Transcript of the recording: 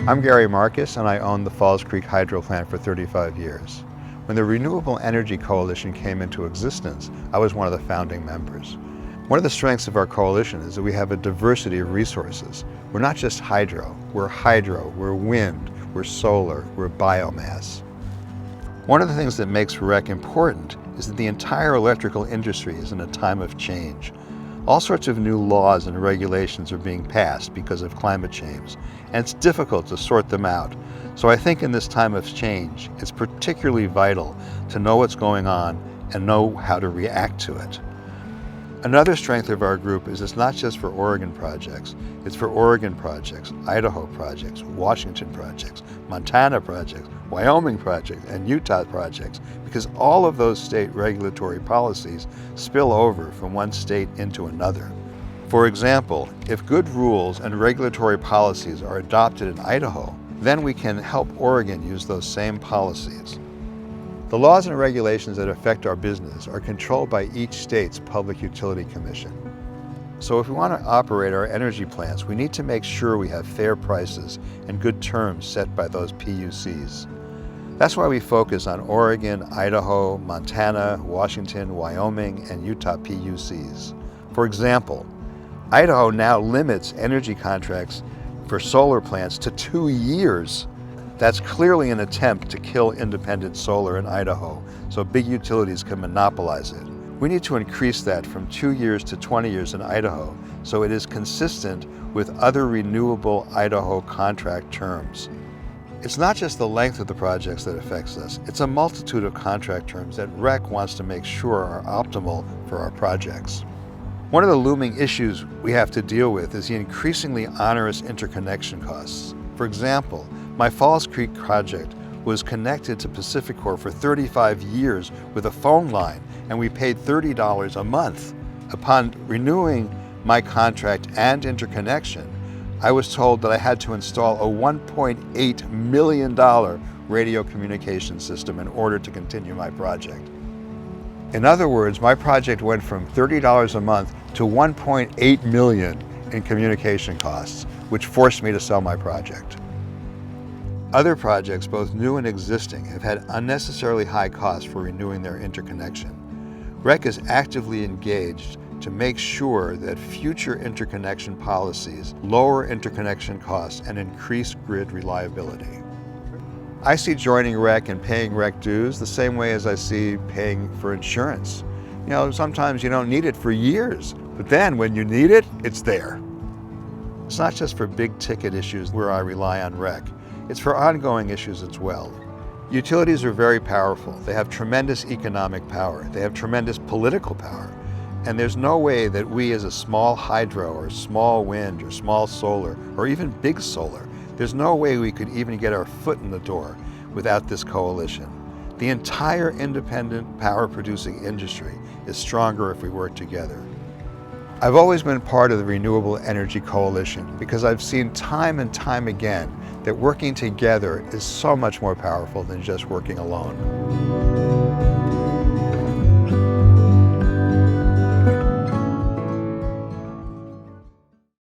I'm Gary Marcus, and I owned the Falls Creek Hydro Plant for 35 years. When the Renewable Energy Coalition came into existence, I was one of the founding members. One of the strengths of our coalition is that we have a diversity of resources. We're not just hydro, we're wind, we're solar, we're biomass. One of the things that makes REC important is that the entire electrical industry is in a time of change. All sorts of new laws and regulations are being passed because of climate change, and it's difficult to sort them out. So I think in this time of change, it's particularly vital to know what's going on and know how to react to it. Another strength of our group is it's not just for Oregon projects, it's for Oregon projects, Idaho projects, Washington projects, Montana projects, Wyoming projects, and Utah projects, because all of those state regulatory policies spill over from one state into another. For example, if good rules and regulatory policies are adopted in Idaho, then we can help Oregon use those same policies. The laws and regulations that affect our business are controlled by each state's Public Utility Commission. So if we want to operate our energy plants, we need to make sure we have fair prices and good terms set by those PUCs. That's why we focus on Oregon, Idaho, Montana, Washington, Wyoming, and Utah PUCs. For example, Idaho now limits energy contracts for solar plants to 2 years. That's clearly an attempt to kill independent solar in Idaho, so big utilities can monopolize it. We need to increase that from 2 years to 20 years in Idaho, so it is consistent with other renewable Idaho contract terms. It's not just the length of the projects that affects us, it's a multitude of contract terms that REC wants to make sure are optimal for our projects. One of the looming issues we have to deal with is the increasingly onerous interconnection costs. For example, my Falls Creek project was connected to PacifiCorp for 35 years with a phone line, and we paid $30 a month. Upon renewing my contract and interconnection, I was told that I had to install a $1.8 million radio communication system in order to continue my project. In other words, my project went from $30 a month to $1.8 million in communication costs, which forced me to sell my project. Other projects, both new and existing, have had unnecessarily high costs for renewing their interconnection. REC is actively engaged to make sure that future interconnection policies lower interconnection costs and increase grid reliability. I see joining REC and paying REC dues the same way as I see paying for insurance. You know, sometimes you don't need it for years, but then when you need it, it's there. It's not just for big ticket issues where I rely on REC. It's for ongoing issues as well. Utilities are very powerful. They have tremendous economic power. They have tremendous political power. And there's no way that we as a small hydro or small wind or small solar or even big solar, there's no way we could even get our foot in the door without this coalition. The entire independent power producing industry is stronger if we work together. I've always been part of the Renewable Energy Coalition because I've seen time and time again that working together is so much more powerful than just working alone.